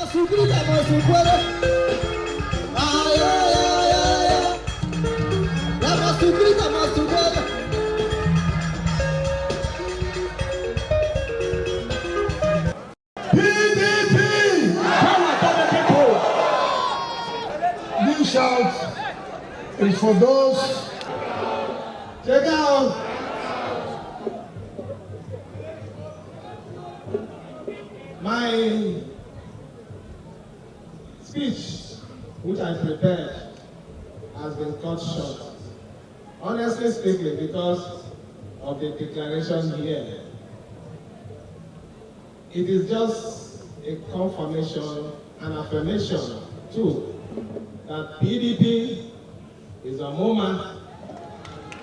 PDP! This shout is for those. Check out. My speech, which I prepared, has been cut short. Honestly speaking, because of the declaration here. It is just a confirmation and affirmation too that PDP is Omuma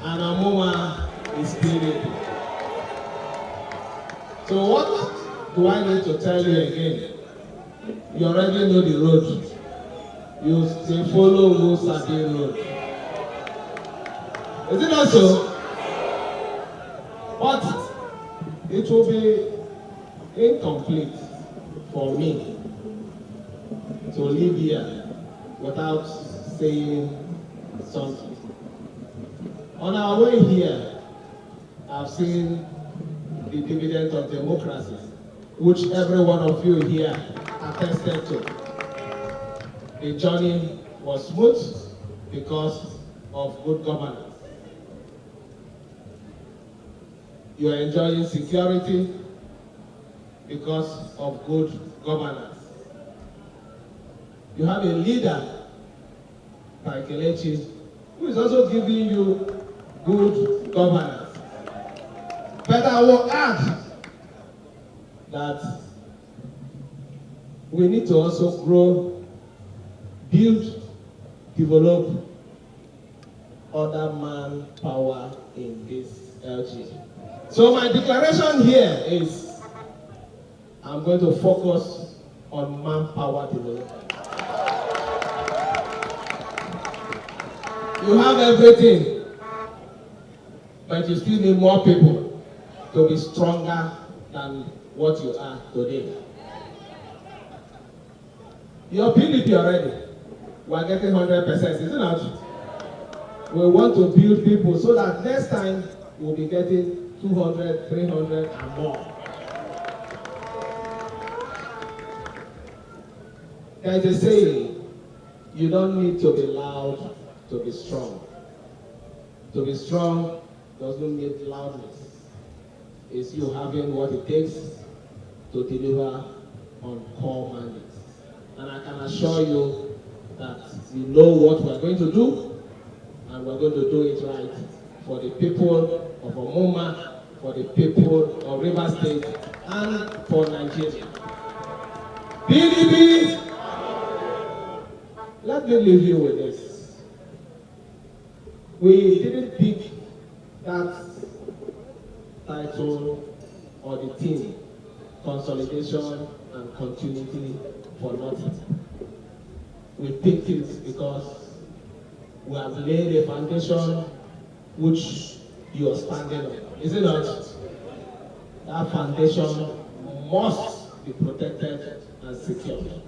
and Omuma is PDP. So what do I need to tell you again? You already know the road. You say follow who sabi road. Is it not so? But it will be incomplete for me to live here without saying something. On our way here, I've seen the dividend of democracy, which every one of you here attested to. The journey was smooth because of good governance. You are enjoying security because of good governance. You have a leader, like Kelechi, who is also giving you good governance. But I will add that we need to also grow, build, develop other manpower in this LG. So my declaration here is I'm going to focus on manpower development. You have everything, but you still need more people to be stronger than what you are today. Your PDP already, we are getting 100%, is it not? We want to build people so that next time we'll be getting 200, 300 and more. There is a saying, you don't need to be loud to be strong. To be strong doesn't need loudness. It's you having what it takes to deliver on core mandates. And I can assure you that we know what we're going to do, and we're going to do it right for the people of Omuma, for the people of River State, and for Nigeria. PDP! Let me leave you with this. We didn't pick that title or the theme, consolidation and continuity, for nothing. We picked it because we have laid a foundation which you are standing on. Is it not? That foundation must be protected and secured.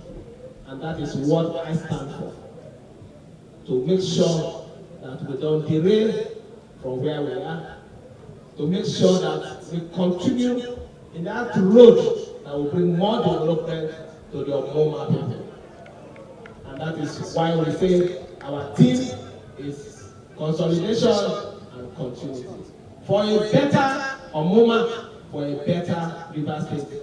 And that is what I stand for. To make sure that we don't derail from where we are. To make sure that we continue in that road that will bring more development to the Omuma people. And that is why we say our theme is consolidation and continuity. For a better Omuma, for a better River State,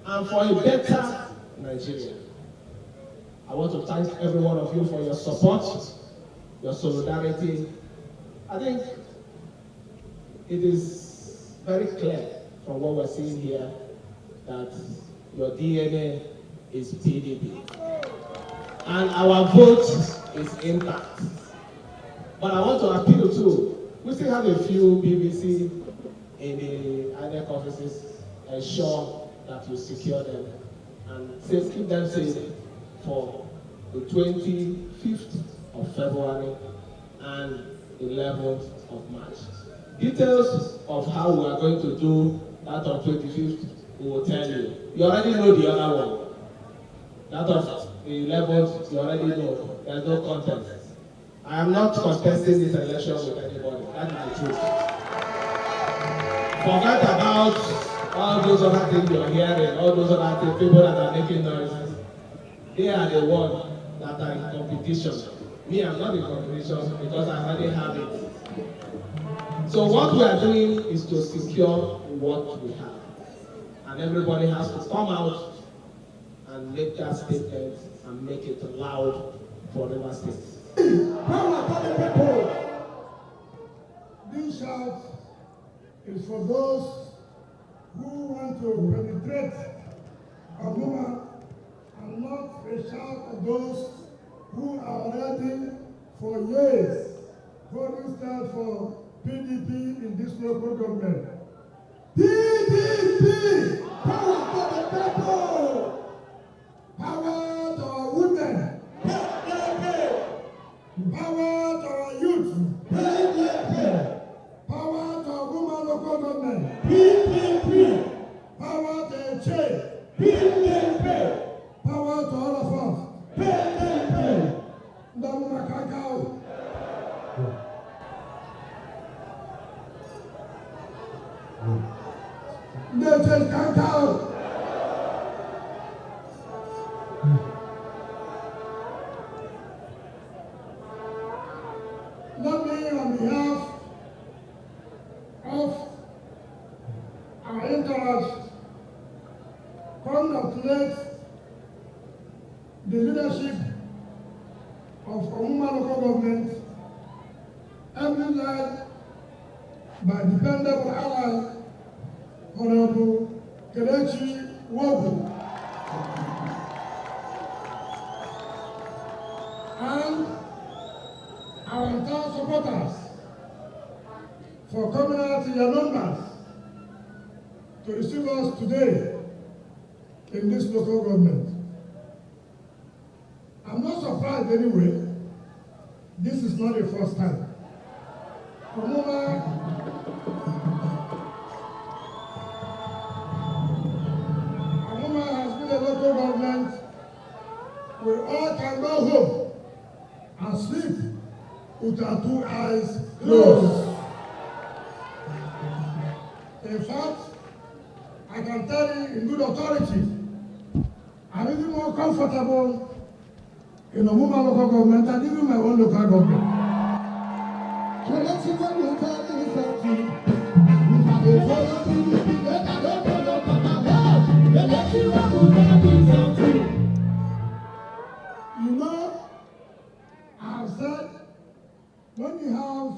and for a better Nigeria. I want to thank every one of you for your support, your solidarity. I think it is very clear from what we're seeing here that your DNA is PDP. And our vote is intact. But I want to appeal to, we still have a few BBC in the INEC offices. Ensure that you secure them and keep them safe for the 25th of February and 11th of March. Details of how we are going to do that on 25th, we will tell you. You already know the other one. That of the 11th, you already know. There's no contest. I am not contesting this election with anybody. That is the truth. Forget about all those other things you're hearing, all those other things, people that are making noises. They are the ones that are in competition. Me, I'm not in competition because I already have it. So what we are doing is to secure what we have. And everybody has to come out and make that statement and make it loud for River State. Power to the people. This shout is for those who want to penetrate Omuma and not a shout of those who are already for years voting stand for PDP in this local government. PDP! Power to the people! Power to our women! PDP! Power to our youth! PDP! Power to our women local government! PDP! Power to the church! PDP! Power to all of us! PDP! Ndamuna kakao! Ndete kakao! Let me, on behalf of our entourage, congratulate the leadership of Omuma local government, every led by dependable ally, Honorable Kelechi Wobu, and our entire supporters for coming out in your numbers to receive us today in this local government. I'm not surprised anyway. This is not the first time. Omuma has been a local government we all can go home and sleep with our two eyes closed. In fact, I can tell you in good authority, I'm even more comfortable in Omuma local government than even my own local government. So let's see what you tell me something. You know, I've said, when you have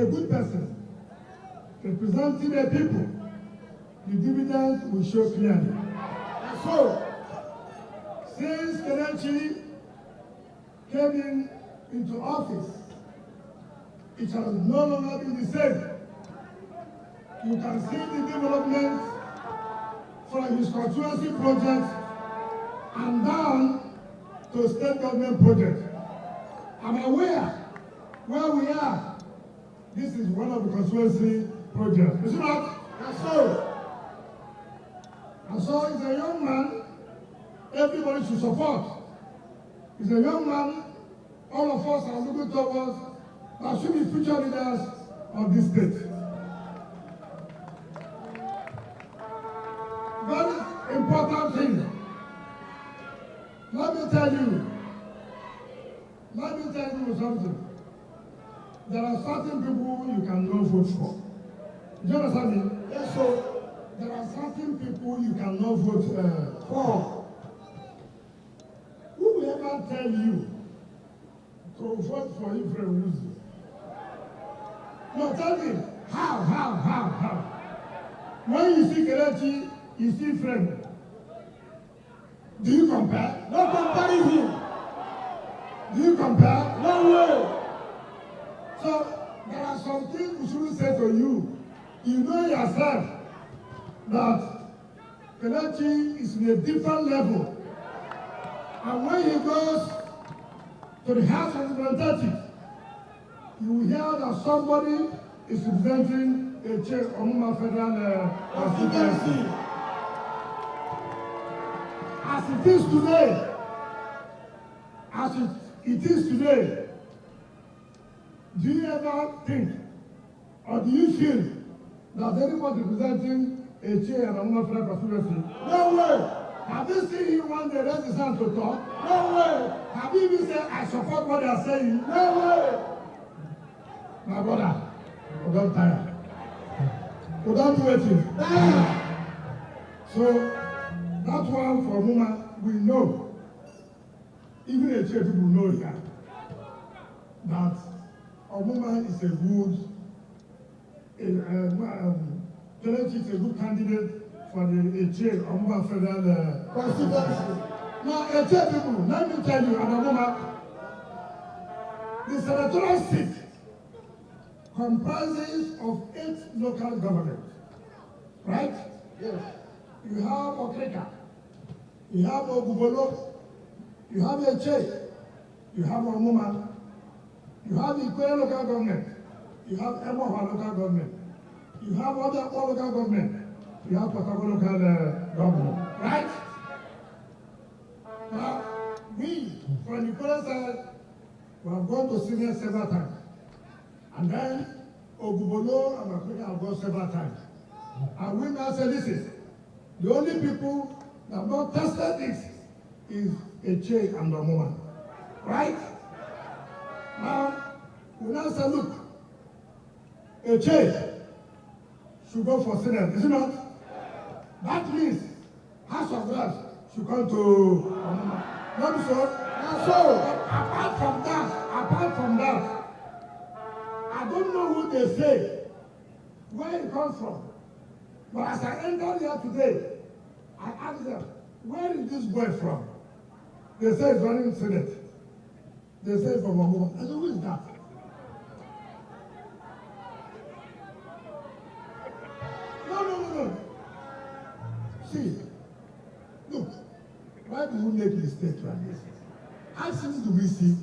a good person representing the people, the dividends will show clearly. And so, since Kelechi came into office, it has no longer been the same. You can see the development from his constituency projects and down to state government projects. I'm aware where we are. This is one of the constituency projects. Is it not? And so he's a young man everybody should support. He's a young man all of us are looking towards that should be future leaders of this state. Very important thing. Let me tell you something. There are certain people you cannot vote for. Do you understand me? Yes, so there are certain people you cannot vote for. Who will ever tell you to vote for Ephraim Uzi? No, tell me, how? When you see Kelechi, you see Ephraim. Do you compare? No comparison. Do you compare? No way. So, there are some things we shouldn't say to you. You know yourself that Kelechi is in a different level. And when he goes to the House of Representatives, you will hear that somebody is representing a Omuma Federal constituency. as it is today, do you ever think or do you feel that anybody representing a chair and Omuma Federal constituency? No way! Have you seen him one day raise his hand to talk? No way! Have you even said, I support what they are saying? No way! My brother, we don't tire. We don't do anything. So, that one for Omuma, we know, even a chair people know here, that Omuma is a good, Kelechi is a good candidate for the chair Omuma Federal constituency. Now, a chair people, let me tell you, and Omuma, the senatorial seat comprises of 8 local governments, right? Yes. You have Okrika, you have Ogubolo, you have Eche, you have Omuma, you have Ikoyi local government, you have Emoha local government, you have other local government, you have Potako local government, right? Now, we, from the Ikoyi side, we have gone to senior several times. And then Ogubolo and Okrika have gone several times. And we now say, listen, the only people that have not tested this is Eche and Omuma. Right? Now, we now say, look, Eche should go for Senate, is it not? That means House of Reps should come to Omuma. Not so? Not so. Apart from that, I don't know who they say, where it comes from. But as I entered here today, I asked them, where is this boy from? They say he's running Senate. They say from Omuma. I said, who is that? No. See, look, why do you make mistakes like this? Ask him to we see,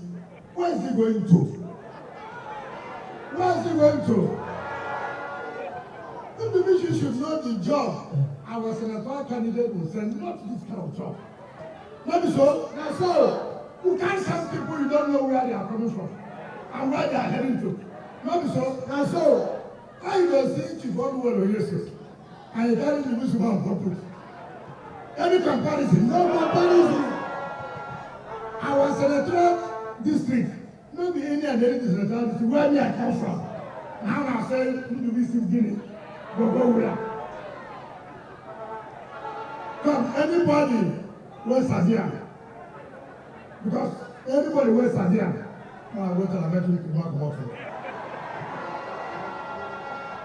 where is he going to? Where is he going to? Maybe you should know the job our senatorial candidate will send, not this kind of job. Maybe so? That's so. You can't send people you don't know where they are coming from and where they are heading to. Maybe so? That's so. How you don't see Chief Oluwolo Yesu and you carry the Muslim purpose? Any comparison? No comparison. Our senatorial district, maybe any and any senatorial district, where me I come from. Now I say, who do we see Guinea? Go where? Come, anybody where Sadia? Because anybody where Sadia, now I go to the metric to mark them up.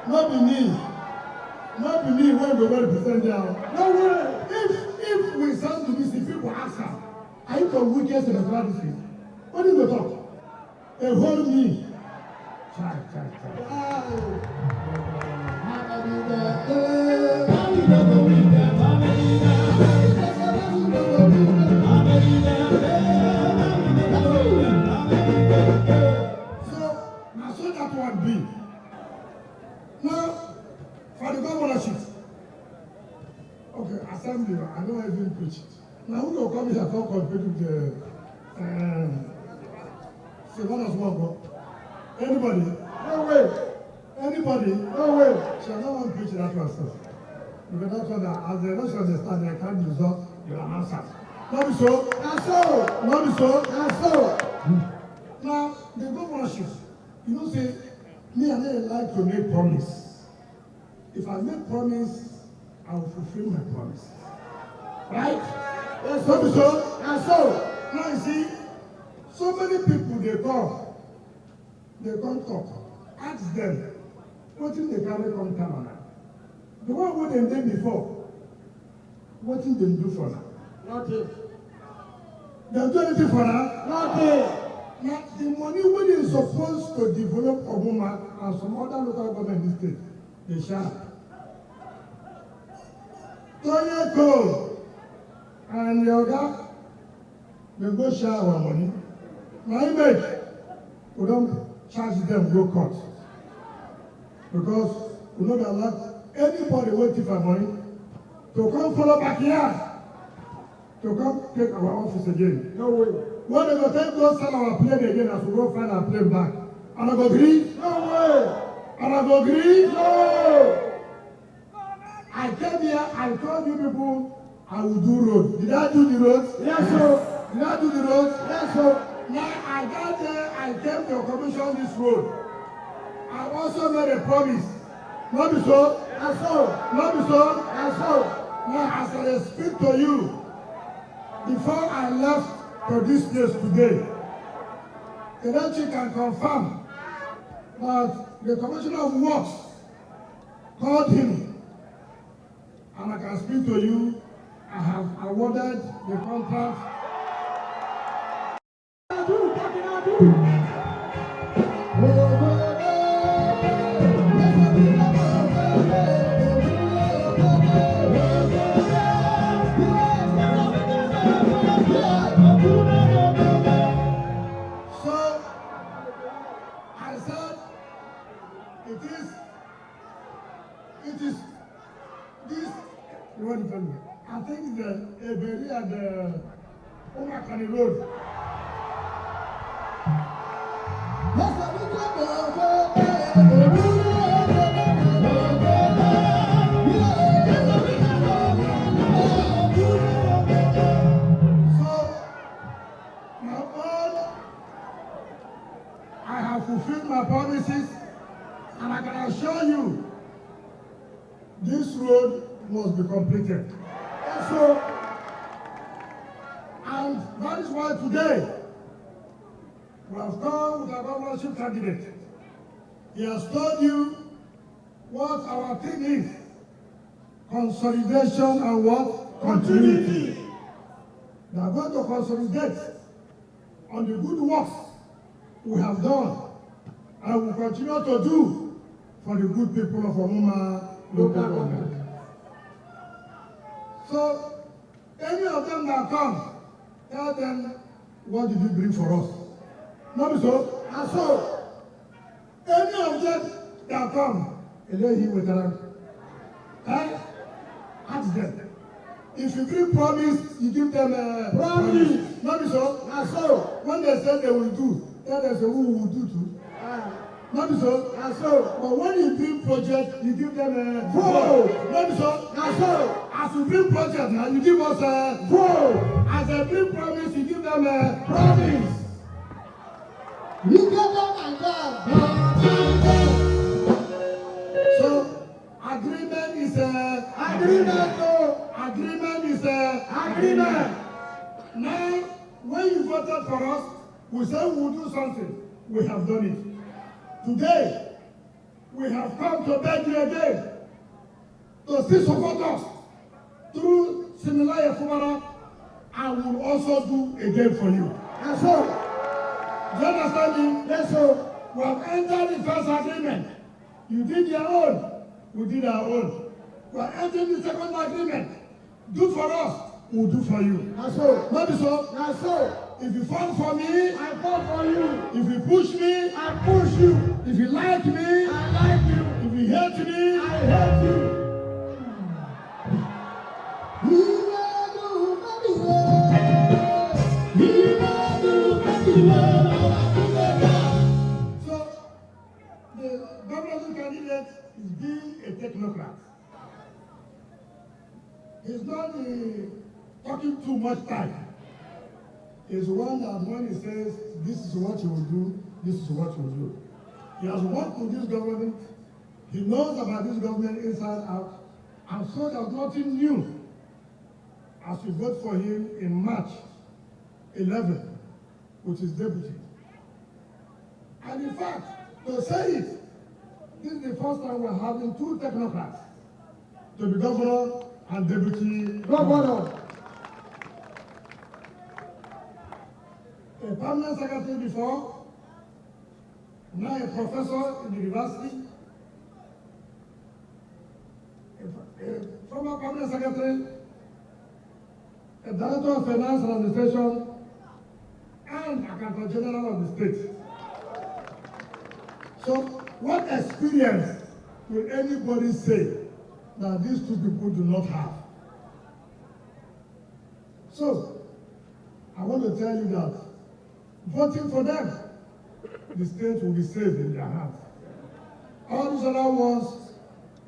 Not be me when we go to present there. No way. If we send to this, people ask us, are you from Wike's in the strategy? What do you talk? A whole me. Child. So that one be. Now, for the governorship, okay, assembly, I don't even preach it. Now, who will come here and compete with the SYMFONI? Anybody? No way. Anybody? No way. Shall no one preach that one, sir? Because that's what as they don't understand, they can't result your answers. Not be so? Not so. Not be so? Not so. Now, the governorship, you know, say, me and they like to make promise. If I make promise, I will fulfill my promise. Right? Yes, not be so? Not so. Now, you see, so many people, they come talk. Ask them, what did they carry come down? The one who they did before, what did they do for now? Nothing. They do anything for now? Nothing. Now, the money when they supposed to develop Omuma and some other local government in the state, they share. Toyeko and Yoga, they go share our money. Now, image, we don't charge them go court. Because we know that like anybody waiting for money to come follow back here, to come take our office again. No way. When they go take go sell our plane again as we go find our plane back. And I go agree? No way. And I go agree? No. I came here, I told you people I will do road. Did I do the roads? Yes, sir. Did I do the roads? Yes, sir. Now I got there, I came to commission this road. I also made a promise. Not be so? Yes, sir. Not be so? Yes, sir. Now as I speak to you, before I left to this place today, Kelechi can confirm that the Commissioner of Works called him, and I can speak to you. I have awarded the contract. So I said, it is this, you want to tell me? I think the Eberi and the Omakani Road. I have fulfilled my promises, and I can assure you, this road must be completed. So, and that is why today we have come with our governorship candidate. He has told you what our thing is: consolidation and what? Continuity. We are going to consolidate on the good works we have done and will continue to do for the good people of Omuma local government. So, any of them that come, tell them, what did you bring for us? Not so. And so, any of them that come, lay him with them. Ask them. If you bring promise, you give them a promise. Not so. And so, when they say they will do, tell them who will do too. Not so. And so, but when you bring project, you give them a vote. Not so. And so, as you bring project now, you give us a vote. As a bring promise, you give them a promise. You give them a job. So, agreement is a agreement. No. Agreement is a agreement. Now, when you voted for us, we said we will do something. We have done it. Today, we have come to beg you again to still support us through Siminialayi Fubara, and will also do again for you. And so, do you understand me? Yes, sir. We have entered the first agreement. You did your own. We did our own. We are entering the second agreement. Do for us, we'll do for you. And so, not so. And so, if you fall for me, I fall for you. If you push me, I push you. If you like me, I like you. If you hate me, I hate you. So, the governorship candidate is being a technocrat. He's not talking too much time. Is one that when he says, this is what you will do, this is what you will do. He has worked with this government. He knows about this government inside out. And so there's nothing new as we vote for him in March 11, which is deputy. And in fact, to say it, this is the first time we're having two technocrats to be governor and deputy governor. A permanent secretary before, now a professor in the university, a former permanent secretary, a director of finance and administration, and accountant general of the state. So, what experience will anybody say that these two people do not have? So, I want to tell you that voting for them, the state will be safe in their hands. All these other ones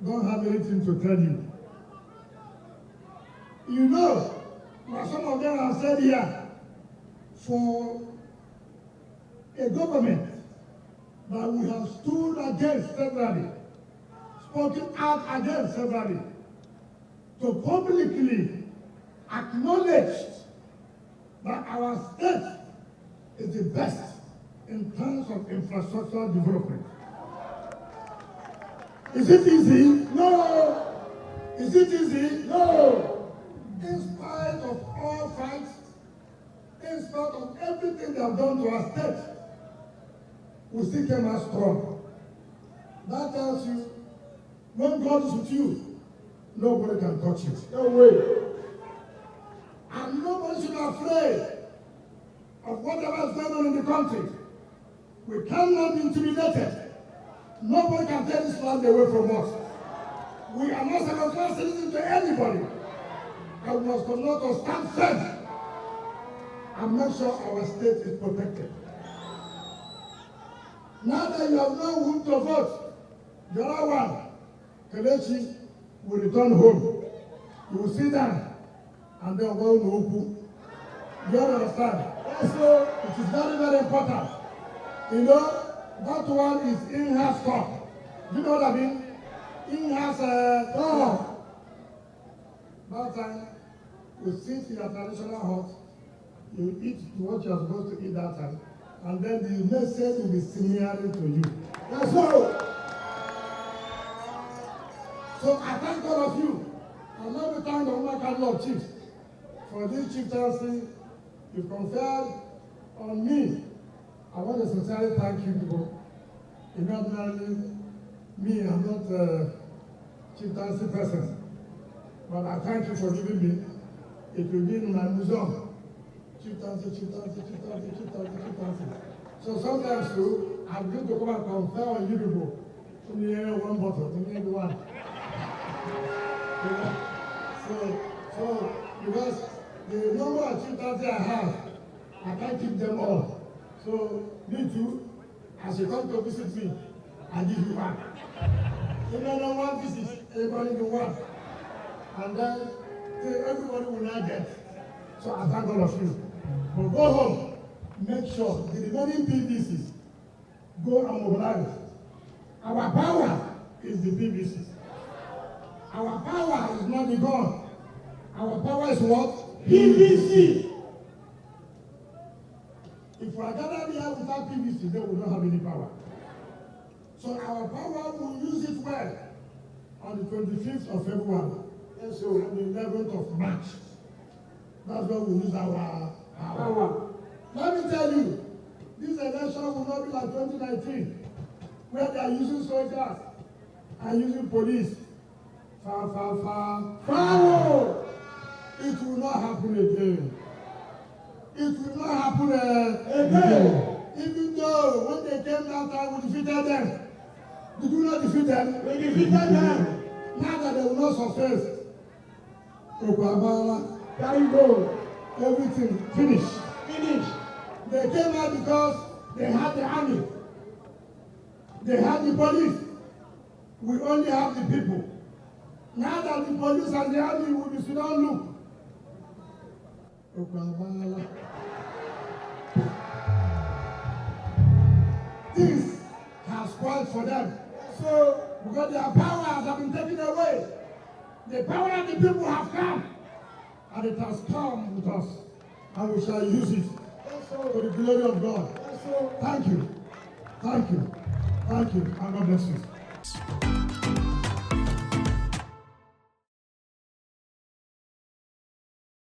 don't have anything to tell you. You know, like some of them have said here, for a government that we have stood against severally, spoken out against severally, to publicly acknowledge that our state is the best in terms of infrastructure development. Is it easy? No. Is it easy? No. In spite of all fights, in spite of everything they have done to our state, we still came out strong. That tells you, when God is with you, nobody can touch you. No way. And nobody should be afraid of whatever is going on in the country. We cannot be intimidated. Nobody can take this land away from us. We are not second-class citizens to anybody. And we must continue to stand firm and make sure our state is protected. Now that you have no room to vote, the other one, Kelechi, will return home. You will sit down and then go to Upu. You understand? So it is very, very important. You know, that one is in-house talk. Do you know what I mean? In-house talk. That time, you sit in your traditional hut, you eat what you are supposed to eat that time, and then the message will be similar to you. That's all. So I thank all of you. And let me thank the Omuma Council of Chiefs for this chieftaincy you conferred on me. I want to sincerely thank you people. Ordinarily, me, I'm not a chieftaincy person, but I thank you for giving me. It will be in my museum. Chieftaincy. So sometimes too, I'm going to come and confer on you people. Only one bottle, only one. So because the number of chieftaincy I have, I can't keep them all. So me too, as you come to visit me, I give you one. If I don't want visit, everybody do one. And then everybody will not get. So I thank all of you. But go home, make sure the remaining PVCs go and mobilize. Our power is the PVCs. Our power is not the gun. Our power is what? PVC. If we are gathered here without PVC, then we don't have any power. So our power, will use it well on the 25th of February. And so on the 11th of March. That's when we use our power. Let me tell you, this election will not be like 2019, where they are using soldiers and using police. Far. It will not happen again. It will not happen again. Even though when they came that time, we defeated them. Did we not defeat them? We defeated them. Now that they will not success, there you go. Everything finished. They came out because they had the army. They had the police. We only have the people. Now that the police and the army will be sit down, look. This has spoiled for them. So, because their powers have been taken away, the power of the people have come, and it has come with us, and we shall use it for the glory of God. Thank you, and God bless you.